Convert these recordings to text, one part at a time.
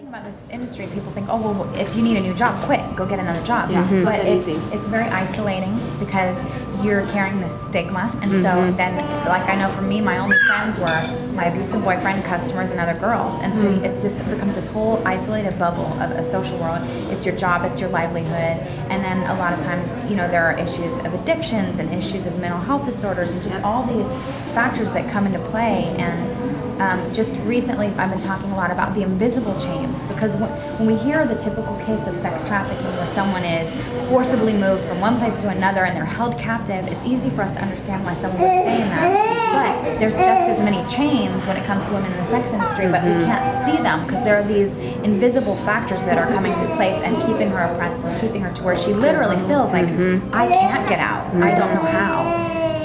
thing about this industry, people think, oh, well, if you need a new job, quit, go get another job. Yeah, it's not But that easy. it's very isolating because you're carrying this stigma. And so then, like I know for me, my only friends were my abusive boyfriend, customers, and other girls. And so it becomes this whole isolated bubble of a social world. It's your job, it's your livelihood. And then a lot of times, there are issues of addictions and issues of mental health disorders and just all these factors that come into play. And just recently, I've been talking a lot about the invisible chains, because when we hear the typical case of sex trafficking where someone is forcibly moved from one place to another and they're held captive, it's easy for us to understand why someone would stay in that. But there's just as many chains when it comes to women in the sex industry, but we can't see them because there are these invisible factors that are coming into place and keeping her oppressed and keeping her to where she literally feels like, I can't get out. I don't know how.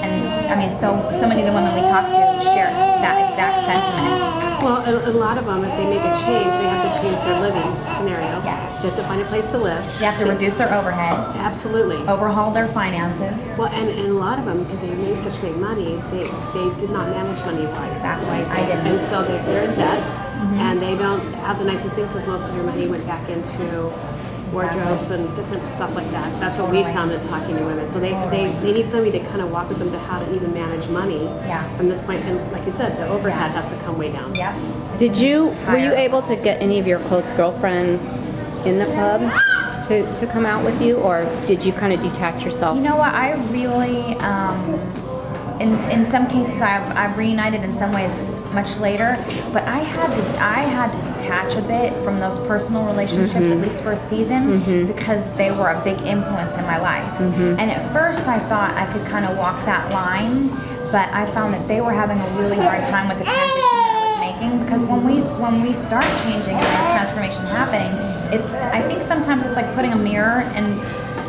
And I mean, so many of the women we talk to share that exact sentiment. Well, a lot of them, if they make a change, they have to change their living scenario. Yes. They have to find a place to live. They have to reduce their overhead, Absolutely. overhaul their finances. Well, and a lot of them, because they made such big money, they did not manage money wise. Exactly. I didn't. And so they're in debt, and they don't have the nicest things, because most of their money went back into wardrobes and different stuff like that. That's what we found in talking to women. So they need somebody to kind of walk with them to how to even manage money from this point. And like you said, the overhead has to come way down. Yep. Were you able to get any of your close girlfriends in the club to come out with you, or did you kind of detach yourself? You know what? I really, in some cases, I've reunited in some ways much later, but I had to detach a bit from those personal relationships, at least for a season, because they were a big influence in my life. And at first I thought I could kind of walk that line, but I found that they were having a really hard time with the transition that I was making, because when we start changing and there's transformation happening, I think sometimes it's like putting a mirror in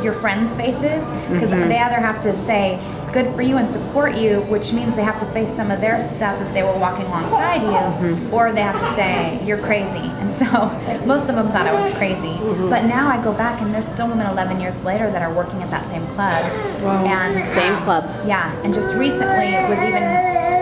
your friends' faces, because they either have to say good for you and support you, which means they have to face some of their stuff if they were walking alongside you, or they have to say you're crazy. And so most of them thought I was crazy. But now I go back and there's still women 11 years later that are working at that same club. And Same club. yeah, and just recently was even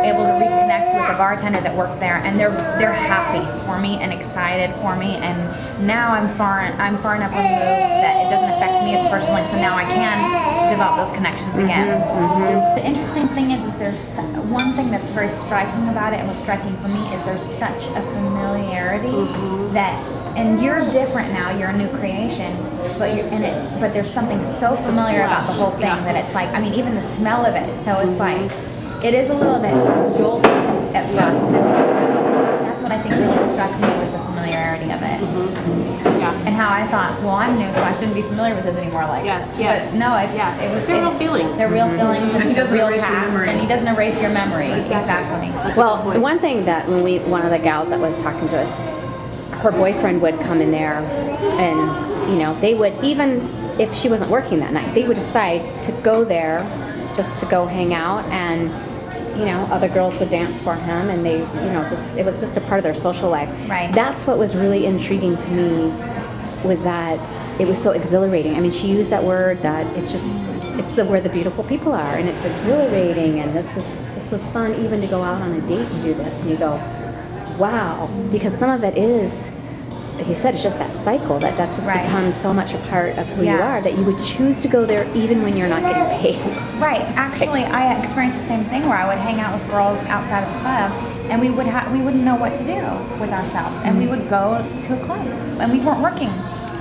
able to reconnect with a bartender that worked there, and they're happy for me and excited for me. And now I'm far enough removed that it doesn't affect me as personally, so now I can develop those connections again. The interesting thing is there's one thing that's very striking about it, and what's striking for me is there's such a familiarity that, and you're different now, you're a new creation, but you're in it, but there's something so familiar about the whole thing that it's like, I mean, even the smell of it, so it's like, it is a little bit jolting at first. That's what I think really struck me, was the familiarity of it. And how I thought, well, I'm new, so I shouldn't be familiar with this anymore. Like, Yes. But no, They're real feelings. They're real feelings, and He doesn't real erase your past, memory. and he doesn't erase your memory. Exactly. Well, one thing that one of the gals that was talking to us, her boyfriend would come in there, and they would, even if she wasn't working that night, they would decide to go there just to go hang out, and other girls would dance for him, and they, it was just a part of their social life. Right. That's what was really intriguing to me, was that it was so exhilarating. I mean, she used that word, that it's where the beautiful people are, and it's exhilarating, and this was fun even to go out on a date and do this, and you go, wow, because some of it is, like you said, it's just that cycle that just becomes so much a part of who you are, that you would choose to go there even when you're not getting paid. Right. Actually, I experienced the same thing where I would hang out with girls outside of the club, and we wouldn't know what to do with ourselves, and we would go to a club, and we weren't working.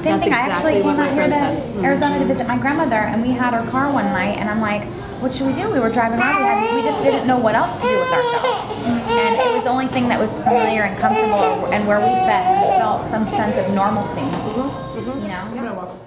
Same thing. I actually came out here to Arizona to visit my grandmother, and we had our car one night, and I'm like, what should we do? We were driving around, we just didn't know what else to do with ourselves. And it was the only thing that was familiar and comfortable, and where we felt some sense of normalcy. You're welcome.